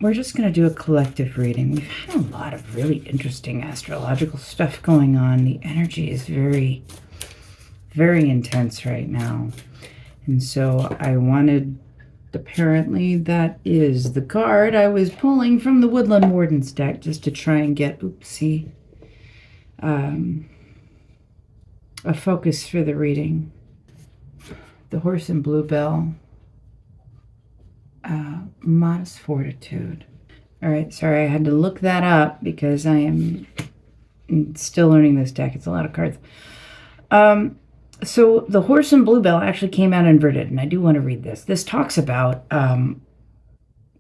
we're just going to do a collective reading. We've had a lot of really interesting astrological stuff going on. The energy is very, very intense right now. And so I wanted, apparently that is the card I was pulling from the Woodland Warden's deck, just to try and get, oopsie, a focus for the reading. The Horse and Bluebell. Modest fortitude. All right, sorry, I had to look that up because I am still learning this deck. It's a lot of cards. So the Horse and Bluebell actually came out inverted, and I do want to read this. This talks about,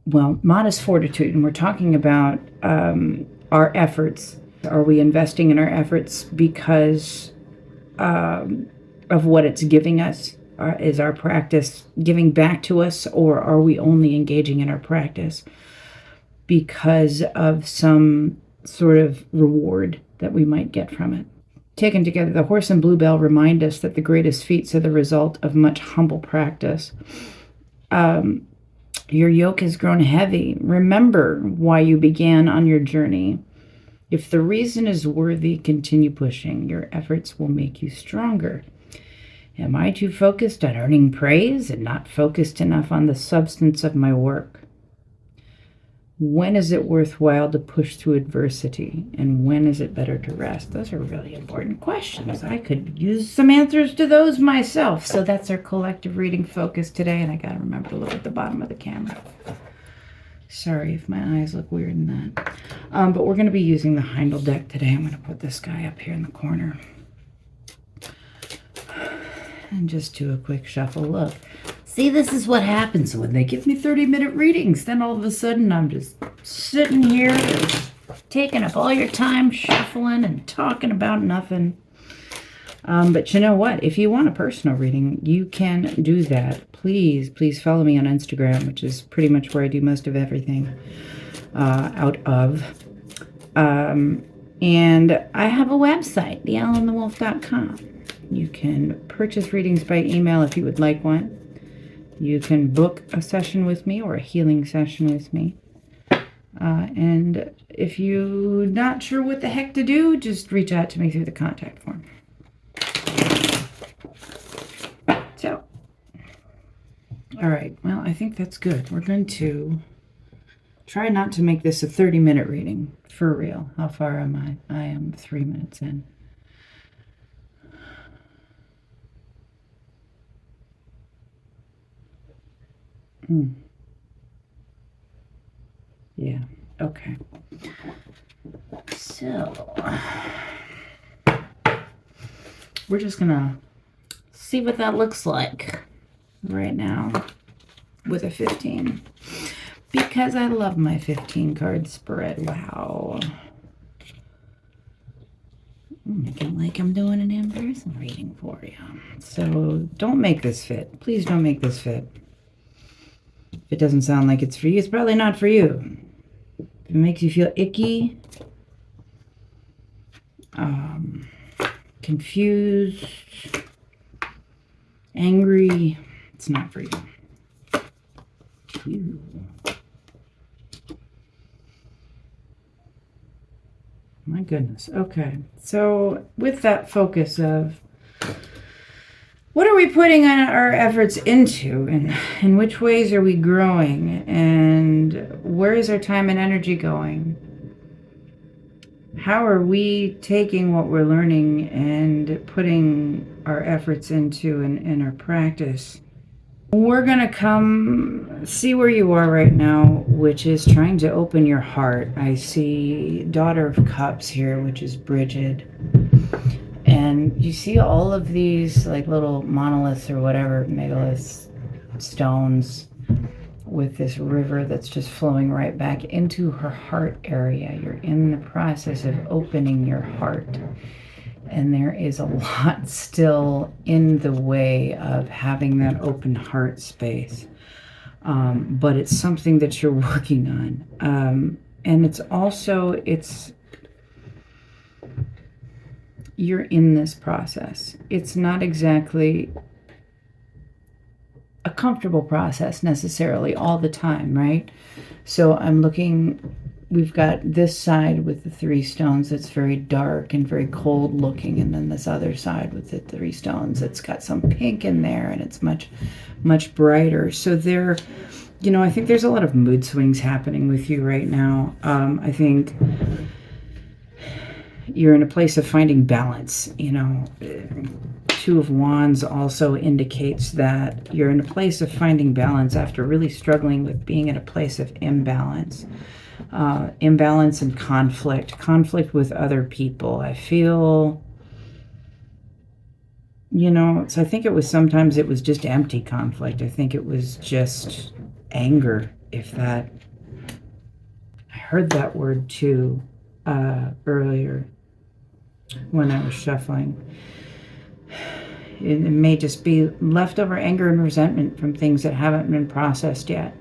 well, modest fortitude, and we're talking about our efforts. Are we investing in our efforts because of what it's giving us? Is our practice giving back to us, or are we only engaging in our practice because of some sort of reward that we might get from it? Taken together, the Horse and Bluebell remind us that the greatest feats are the result of much humble practice. Your yoke has grown heavy. Remember why you began on your journey. If the reason is worthy, continue pushing. Your efforts will make you stronger. Am I too focused on earning praise and not focused enough on the substance of my work? When is it worthwhile to push through adversity? And when is it better to rest? Those are really important questions. I could use some answers to those myself. So that's our collective reading focus today. And I got to remember to look at the bottom of the camera. Sorry if my eyes look weird in that. But we're going to be using the Heindel deck today. I'm going to put this guy up here in the corner. And just do a quick shuffle. Look, see, this is what happens when they give me 30-minute readings. Then all of a sudden I'm just sitting here taking up all your time, shuffling and talking about nothing. But you know what? If you want a personal reading, you can do that. Please follow me on Instagram, which is pretty much where I do most of everything out of. And I have a website, theallenthewolf.com. You can purchase readings by email if you would like one. You can book a session with me or a healing session with me. And if you're not sure what the heck to do, just reach out to me through the contact form. So, all right. Well, I think that's good. We're going to try not to make this a 30-minute reading. For real. How far am I? I am 3 minutes in. Yeah, okay. So, we're just gonna see what that looks like right now with a 15. Because I love my 15 card spread. Wow. I'm making like I'm doing an in-person reading for you. So, don't make this fit. Please don't make this fit. If it doesn't sound like it's for you, it's probably not for you. If it makes you feel icky, confused, angry, it's not for you. Ew. My goodness. Okay. So with that focus of what are we putting our efforts into, and in which ways are we growing, and where is our time and energy going? How are we taking what we're learning and putting our efforts into in our practice? We're going to come see where you are right now, which is trying to open your heart. I see Daughter of Cups here, which is Bridget. And you see all of these like little monoliths or whatever, megaliths, stones with this river that's just flowing right back into her heart area. You're in the process of opening your heart. And there is a lot still in the way of having that open heart space. But it's something that you're working on. And it's also, you're in this process. It's not exactly a comfortable process necessarily all the time, right? So I'm looking, we've got this side with the 3 stones that's very dark and very cold looking, and then this other side with the 3 stones that's got some pink in there, and it's much, much brighter. So there, you know, I think there's a lot of mood swings happening with you right now. I think you're in a place of finding balance, you know. 2 of Wands also indicates that you're in a place of finding balance after really struggling with being in a place of imbalance. Imbalance and conflict with other people. I feel, you know, so I think it was sometimes it was just empty conflict. I think it was just anger, if that, I heard that word too earlier when I was shuffling. It may just be leftover anger and resentment from things that haven't been processed yet.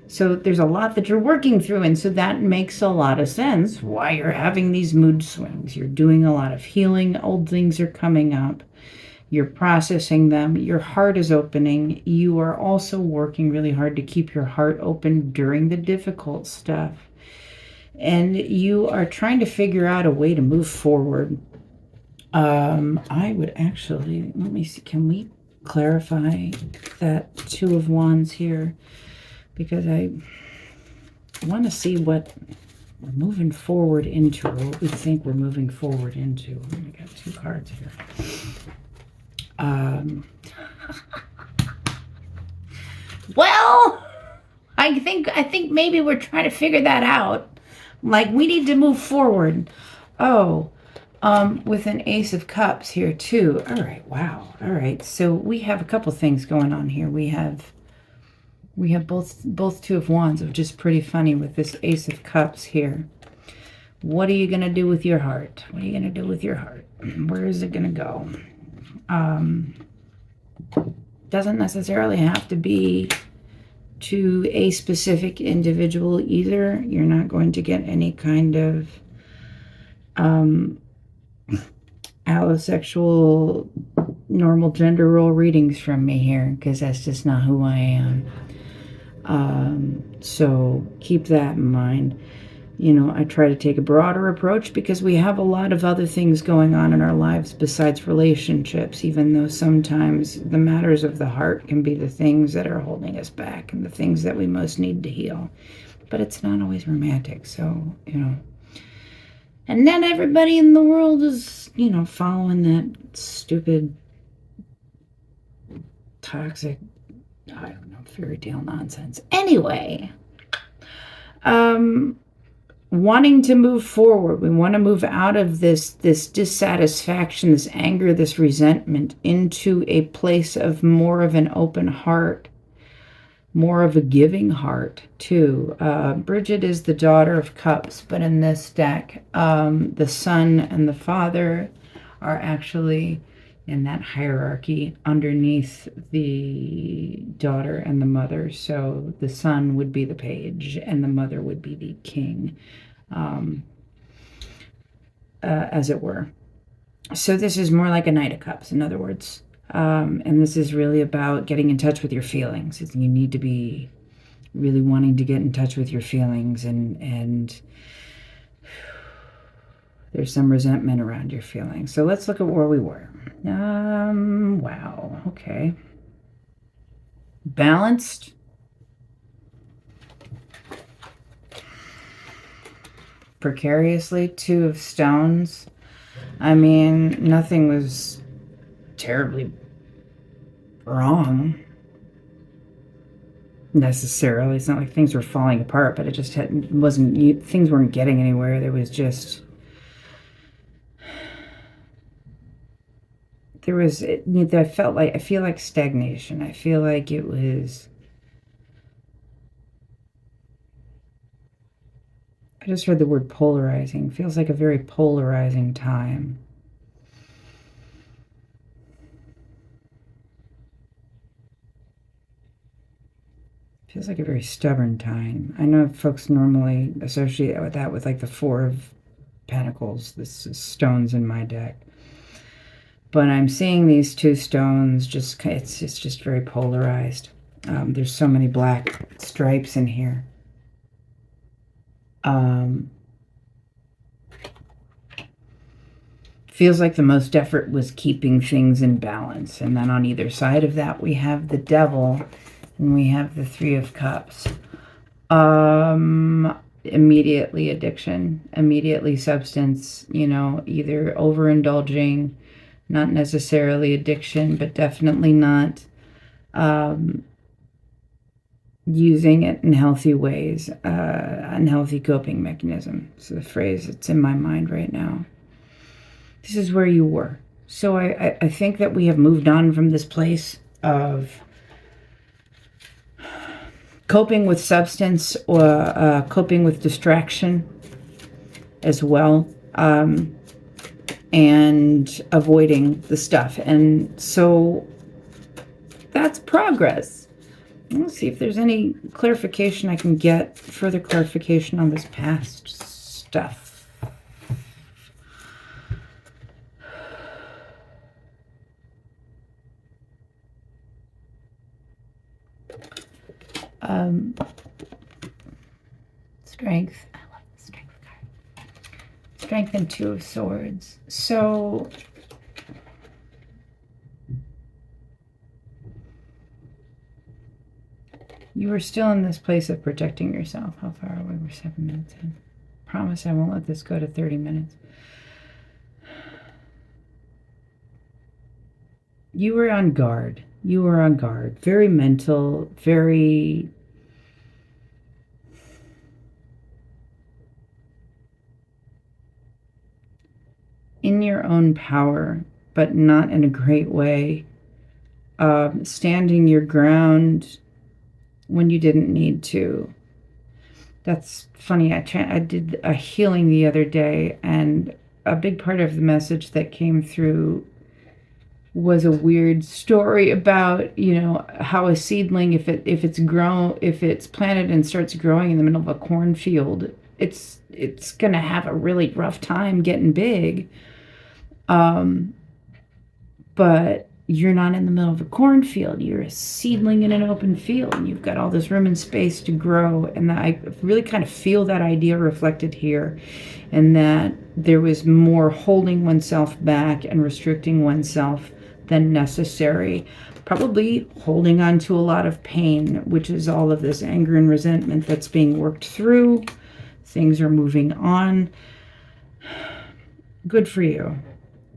So there's a lot that you're working through, and so that makes a lot of sense why you're having these mood swings. You're doing a lot of healing. Old things are coming up. You're processing them. Your heart is opening. You are also working really hard to keep your heart open during the difficult stuff. And you are trying to figure out a way to move forward. I would actually, let me see, can we clarify that 2 of Wands here? Because I want to see what we're moving forward into, or what we think we're moving forward into. I got 2 cards here. Well, I think maybe we're trying to figure that out. Like, we need to move forward. Oh, with an Ace of Cups here too. All right, wow. All right, so we have a couple things going on here. We have both 2 of Wands, which is pretty funny with this Ace of Cups here. What are you going to do with your heart? What are you going to do with your heart? Where is it going to go? Doesn't necessarily have to be to a specific individual either. You're not going to get any kind of allosexual normal gender role readings from me here, because that's just not who I am. So keep that in mind. You know, I try to take a broader approach because we have a lot of other things going on in our lives besides relationships, even though sometimes the matters of the heart can be the things that are holding us back and the things that we most need to heal. But it's not always romantic, so, you know. And not everybody in the world is, you know, following that stupid, toxic, I don't know, fairy tale nonsense. Anyway, wanting to move forward. We want to move out of this dissatisfaction, this anger, this resentment into a place of more of an open heart, more of a giving heart too. Bridget is the Daughter of Cups, but in this deck, the Son and the Father are actually in that hierarchy underneath the Daughter and the Mother. So the Son would be the page and the Mother would be the king, as it were. So this is more like a Knight of Cups, in other words. And this is really about getting in touch with your feelings. You need to be really wanting to get in touch with your feelings, and there's some resentment around your feelings. So let's look at where we were. Wow, okay. Balanced. Precariously, 2 of Stones. I mean, nothing was terribly wrong necessarily. It's not like things were falling apart, but it just wasn't, things weren't getting anywhere. There was just, I feel like stagnation. I feel like it was, I just heard the word polarizing. Feels like a very polarizing time. Feels like a very stubborn time. I know folks normally associate with that with like the 4 of Pentacles. This is stones in my deck. But I'm seeing these 2 stones, it's just very polarized. There's so many black stripes in here. Feels like the most effort was keeping things in balance. And then on either side of that, we have the Devil and we have the Three of Cups. Immediately addiction, immediately substance, either overindulging, not necessarily addiction, but definitely not using it in healthy ways, unhealthy coping mechanism. So the phrase that's in my mind right now. This is where you were. So I think that we have moved on from this place of coping with substance or coping with distraction as well, and avoiding the stuff. And so that's progress. Let's see if there's any clarification I can get, further clarification on this past stuff. Strength. I love the strength card. Strength and Two of Swords. So you were still in this place of protecting yourself. How far away? We're 7 minutes in. Promise I won't let this go to 30 minutes. You were on guard. You were on guard. Very mental, very in your own power, but not in a great way. Standing your ground when you didn't need to. That's funny. I did a healing the other day, and a big part of the message that came through was a weird story about, how a seedling, if it's planted and starts growing in the middle of a cornfield, it's gonna have a really rough time getting big. But you're not in the middle of a cornfield. You're a seedling in an open field, and you've got all this room and space to grow. And I really kind of feel that idea reflected here, and that there was more holding oneself back and restricting oneself than necessary. Probably holding on to a lot of pain, which is all of this anger and resentment that's being worked through. Things are moving on. Good for you.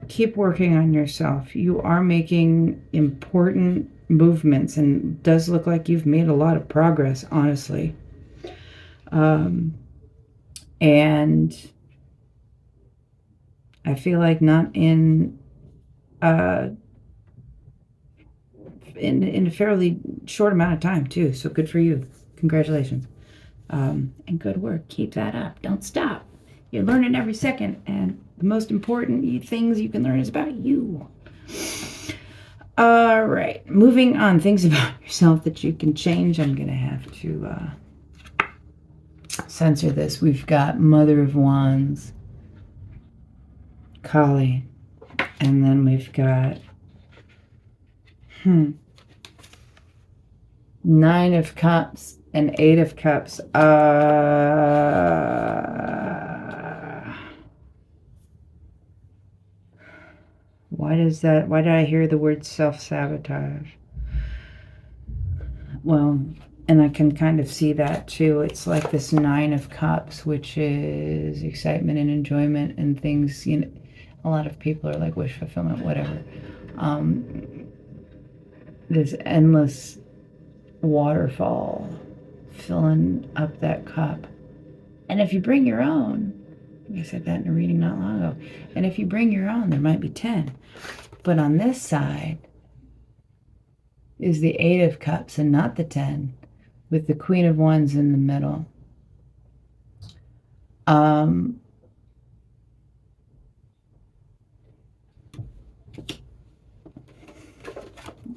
Keep working on yourself. You are making important movements, and it does look like you've made a lot of progress, honestly. And I feel like not in a fairly short amount of time too. So good for you. Congratulations. And good work. Keep that up. Don't stop. You're learning every second, and the most important things you can learn is about you. All right, moving on. Things about yourself that you can change. I'm going to have to censor this. We've got Mother of Wands, Kali, and then we've got Nine of Cups and Eight of Cups. Why did I hear the word self-sabotage? Well, and I can kind of see that too. It's like this Nine of Cups, which is excitement and enjoyment and things, a lot of people are like wish fulfillment, whatever. This endless waterfall filling up that cup. And if you bring your own, I said that in a reading not long ago, and if you bring your own, there might be 10. But on this side is the Eight of Cups and not the 10, with the Queen of Wands in the middle.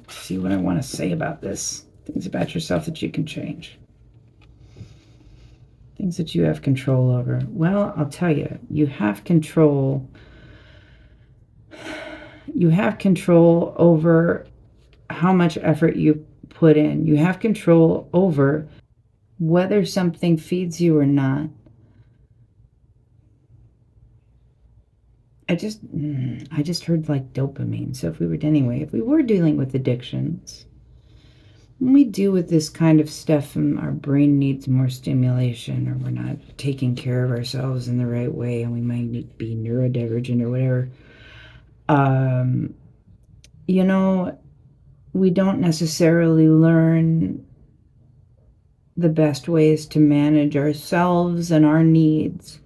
See what I want to say about this. Things about yourself that you can change. Things that you have control over. Well, I'll tell you, you have control. You have control over how much effort you put in. You have control over whether something feeds you or not. I just heard like dopamine. So if we were dealing with addictions, when we deal with this kind of stuff and our brain needs more stimulation, or we're not taking care of ourselves in the right way, and we might be neurodivergent or whatever, you know, we don't necessarily learn the best ways to manage ourselves and our needs.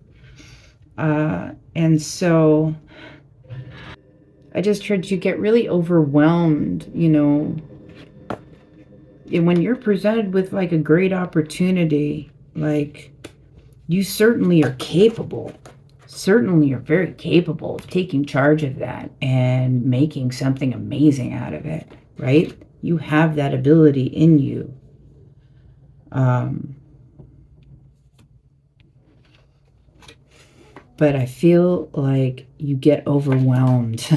And so I just heard you get really overwhelmed, and when you're presented with like a great opportunity, like, you certainly are very capable of taking charge of that and making something amazing out of it, right? You have that ability in you. But I feel like you get overwhelmed.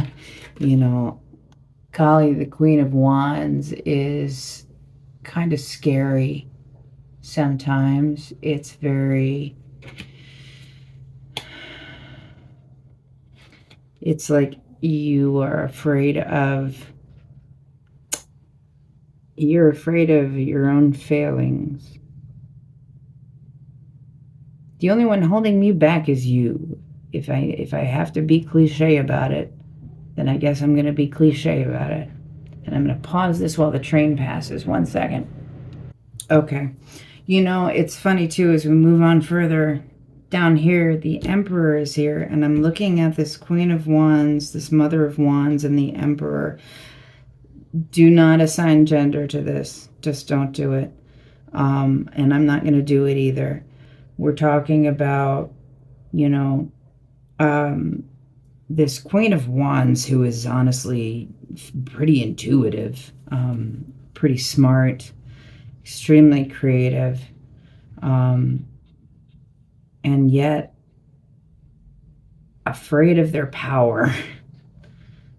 Kali, the Queen of Wands, is kind of scary sometimes. It's like you're afraid of your own failings. The only one holding me back is you. If I have to be cliche about it, then I guess I'm going to be cliche about it. And I'm going to pause this while the train passes. 1 second. Okay. It's funny too, as we move on further down here, the Emperor is here, and I'm looking at this Queen of Wands, this Mother of Wands, and the Emperor. Do not assign gender to this. Just don't do it. And I'm not going to do it either. We're talking about, this Queen of Wands, who is honestly pretty intuitive, pretty smart, extremely creative, and yet afraid of their power,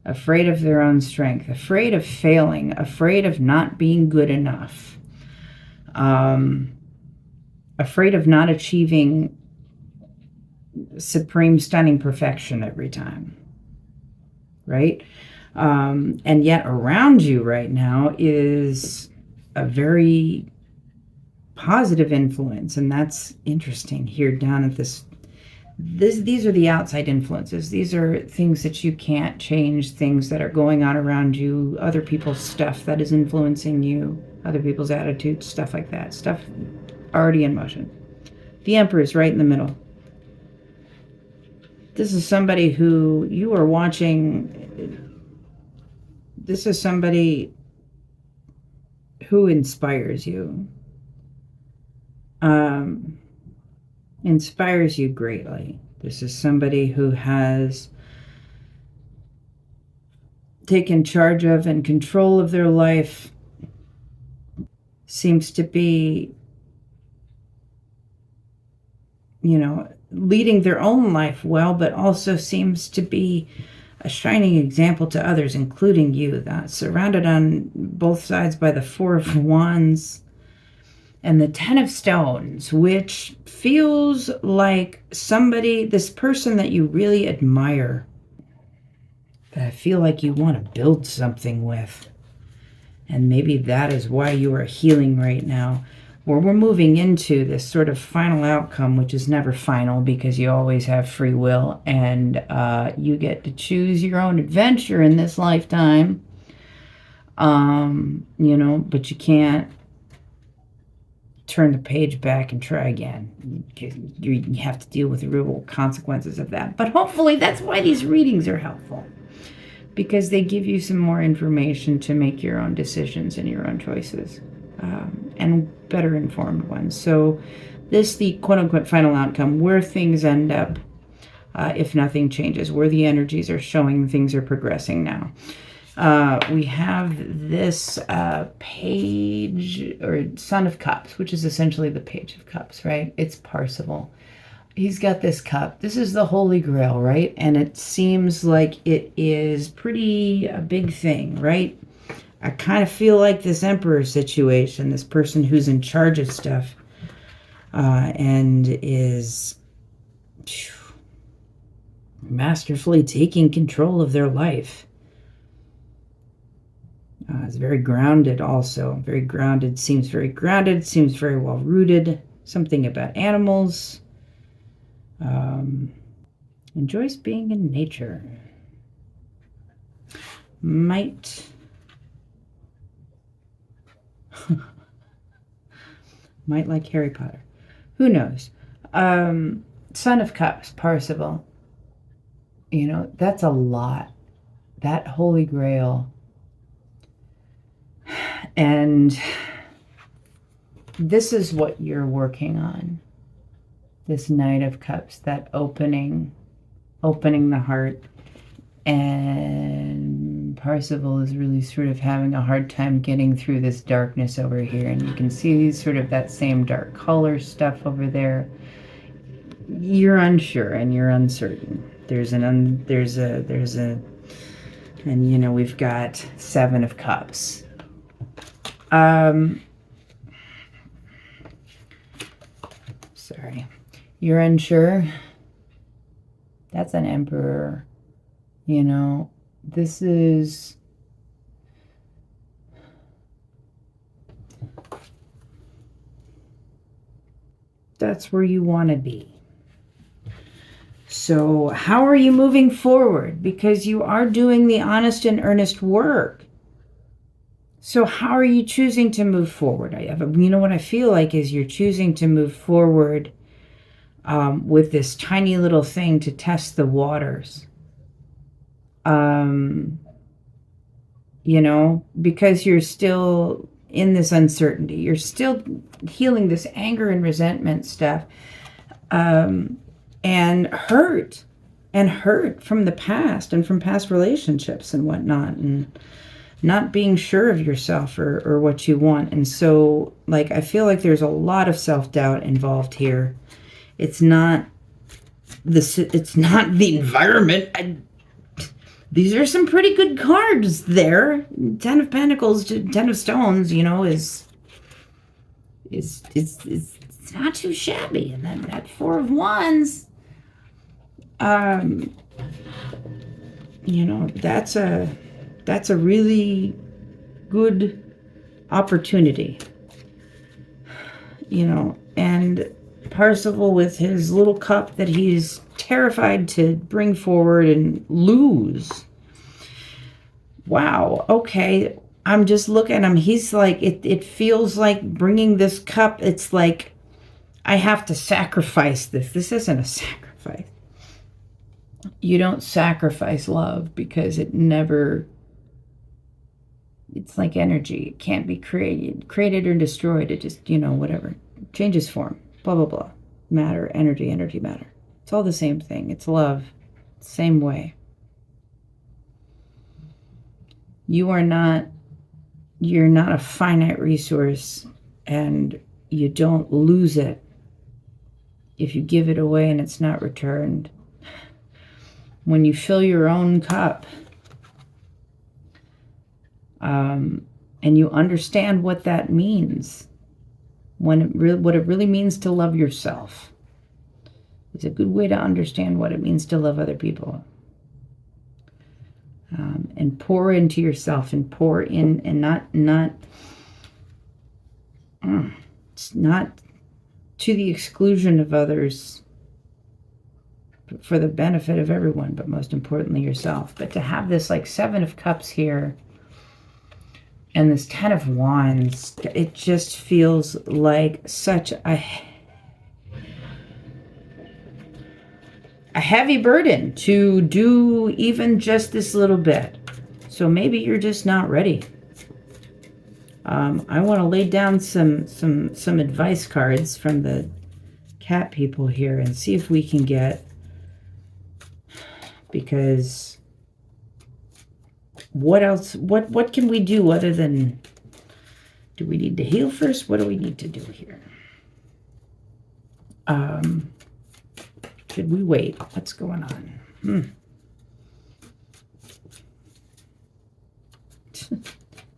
afraid of their own strength, afraid of failing, afraid of not being good enough, afraid of not achieving supreme, stunning perfection every time, right? And yet around you right now is a very positive influence, and that's interesting here down at these are the outside influences. These are things that you can't change, things that are going on around you, other people's stuff that is influencing you, other people's attitudes, stuff like that, stuff already in motion. The Emperor is right in the middle. This is somebody who you are watching. This is somebody who inspires you. Inspires you greatly. This is somebody who has taken charge of and control of their life, seems to be, leading their own life well, but also seems to be a shining example to others, including you. That's surrounded on both sides by the Four of Wands and the Ten of Stones, which feels like this person that you really admire, that I feel like you want to build something with. And maybe that is why you are healing right now. Where we're moving into this sort of final outcome, which is never final because you always have free will, and you get to choose your own adventure in this lifetime. But you can't turn the page back and try again. You have to deal with the real consequences of that. But hopefully that's why these readings are helpful, because they give you some more information to make your own decisions and your own choices, and better informed ones. So the quote-unquote final outcome, where things end up if nothing changes, where the energies are showing things are progressing now. We have this page, or Son of Cups, which is essentially the Page of Cups, right? It's Parzival. He's got this cup. This is the Holy Grail, right? And it seems like it is a big thing, right? I kind of feel like this Emperor situation, this person who's in charge of stuff, and is masterfully taking control of their life. Is very grounded also. Very grounded. Seems very grounded. Seems very well rooted. Something about animals. Enjoys being in nature. Might like Harry Potter. Who knows? Son of Cups, Parzival. You know, that's a lot. That Holy Grail. And this is what you're working on. This Knight of Cups, that opening the heart. And Parzival is really sort of having a hard time getting through this darkness over here. And you can see sort of that same dark color stuff over there. You're unsure and you're uncertain. And you know, we've got Seven of Cups. Sorry. You're unsure. That's an Emperor. You know, this is... That's where you want to be. So how are you moving forward? Because you are doing the honest and earnest work. So how are you choosing to move forward? You know what I feel like is you're choosing to move forward with this tiny little thing to test the waters. You know, because you're still in this uncertainty. You're still healing this anger and resentment stuff. And hurt from the past and from past relationships and whatnot, and not being sure of yourself or what you want. And so, like, I feel like there's a lot of self-doubt involved here. It's not the environment. These are some pretty good cards there. 10 of Pentacles to 10 of Stones, you know, is not too shabby. And then that 4 of Wands, you know, that's a really good opportunity, you know. And Parzival with his little cup that he's terrified to bring forward and lose. Wow. Okay. I'm just looking at him. He's like, it feels like bringing this cup. It's like, I have to sacrifice this. This isn't a sacrifice. You don't sacrifice love because it's like energy. It can't be created or destroyed. It just, you know, whatever. Changes form. Blah, blah, blah. Matter, energy, matter. It's all the same thing. It's love. Same way. You're not a finite resource, and you don't lose it if you give it away and it's not returned. When you fill your own cup, and you understand what that means, what it really means to love yourself, it's a good way to understand what it means to love other people. And pour into yourself, and pour in, and it's not to the exclusion of others, but for the benefit of everyone, but most importantly yourself. But to have this like 7 of Cups here and this 10 of Wands, it just feels like such a heavy burden to do even just this little bit. So maybe you're just not ready. I want to lay down some advice cards from the cat people here and see if we can get, because what else, what can we do other than, do we need to heal first? What do we need to do here? Should we wait? What's going on?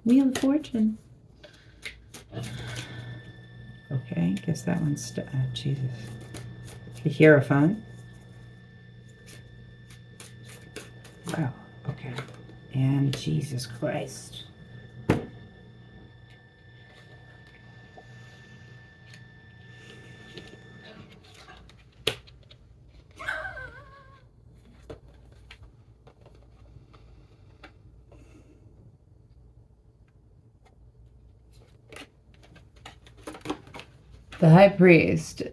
Wheel of Fortune. Okay, guess that one's... Jesus. The Hierophant. Wow, okay. And Jesus Christ. The High Priest,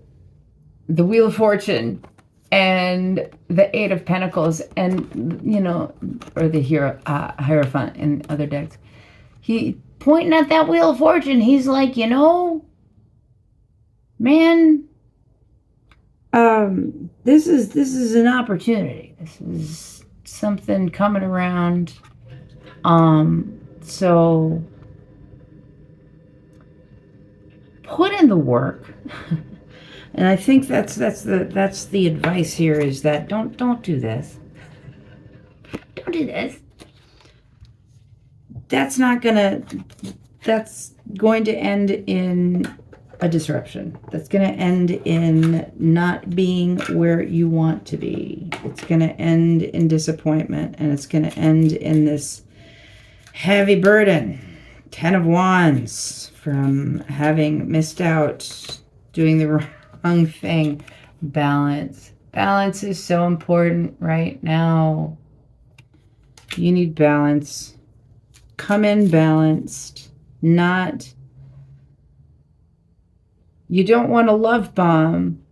the Wheel of Fortune, and the Eight of Pentacles, and, you know, or the Hierophant in other decks. He pointing at that Wheel of Fortune, he's like, you know, man, this is an opportunity. This is something coming around. So put in the work. And I think that's the advice here, is that don't do this. Don't do this. That's going to end in a disruption. That's going to end in not being where you want to be. It's going to end in disappointment, and it's going to end in this heavy burden. 10 of Wands, from having missed out, doing the wrong thing. Balance. Balance is so important right now. You need balance. Come in balanced. Not... You don't want to love bomb,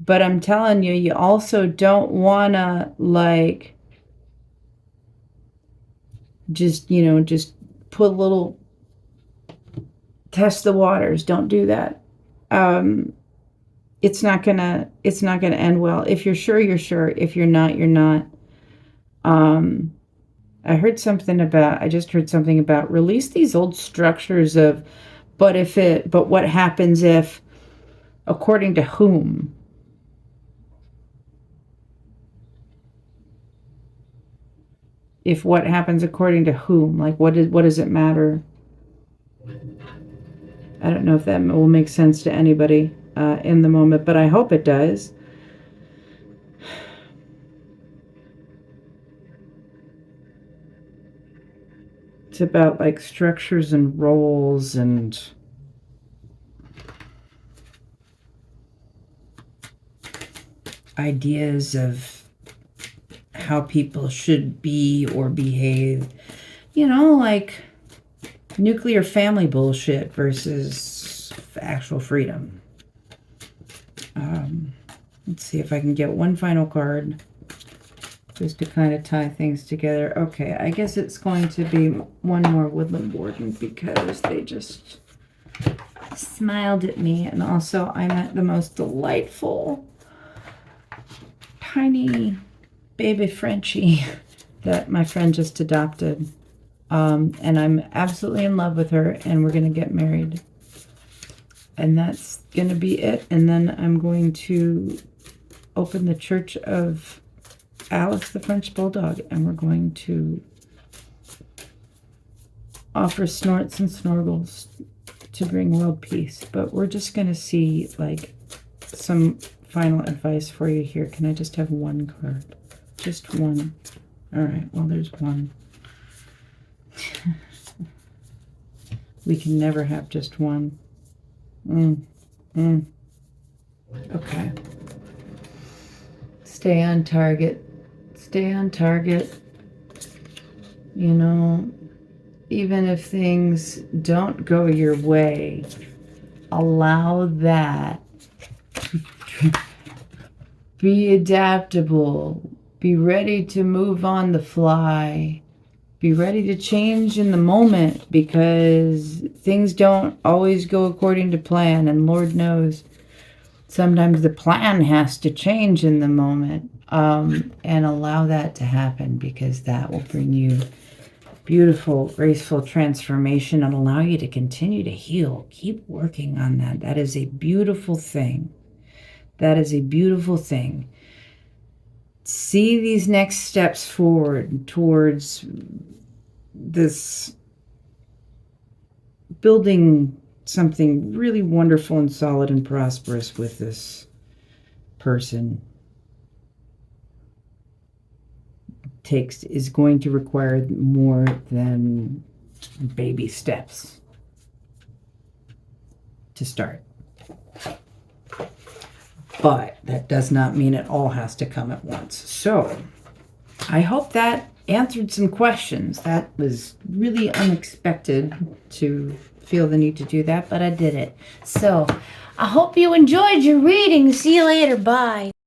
but I'm telling you, you also don't want to, like, just, you know, just put a little, test the waters. Don't do that. It's not gonna end well. If you're sure, you're sure. If you're not, you're not. I just heard something about release these old structures of, but what happens if, according to whom? If what happens according to whom? Like, what does it matter? I don't know if that will make sense to anybody in the moment, but I hope it does. It's about, like, structures and roles and ideas of how people should be or behave. You know, like nuclear family bullshit versus actual freedom. Let's see if I can get one final card just to kind of tie things together. Okay, I guess it's going to be one more Woodland Warden, because they just smiled at me. And also, I met the most delightful tiny baby Frenchie that my friend just adopted. And I'm absolutely in love with her, and we're going to get married. And that's going to be it. And then I'm going to open the Church of Alice the French Bulldog, and we're going to offer snorts and snorgles to bring world peace. But we're just going to see, like, some final advice for you here. Can I just have one card? Just one. All right, well, there's one. We can never have just one. Okay. Stay on target. Stay on target. You know, even if things don't go your way, allow that. Be adaptable. Be ready to move on the fly. Be ready to change in the moment, because things don't always go according to plan. And Lord knows, sometimes the plan has to change in the moment. And allow that to happen, because that will bring you beautiful, graceful transformation and allow you to continue to heal. Keep working on that. That is a beautiful thing. That is a beautiful thing. See these next steps forward towards this building something really wonderful and solid and prosperous with this person is going to require more than baby steps to start. But that does not mean it all has to come at once. So I hope that answered some questions. That was really unexpected to feel the need to do that, but I did it. So I hope you enjoyed your reading. See you later. Bye.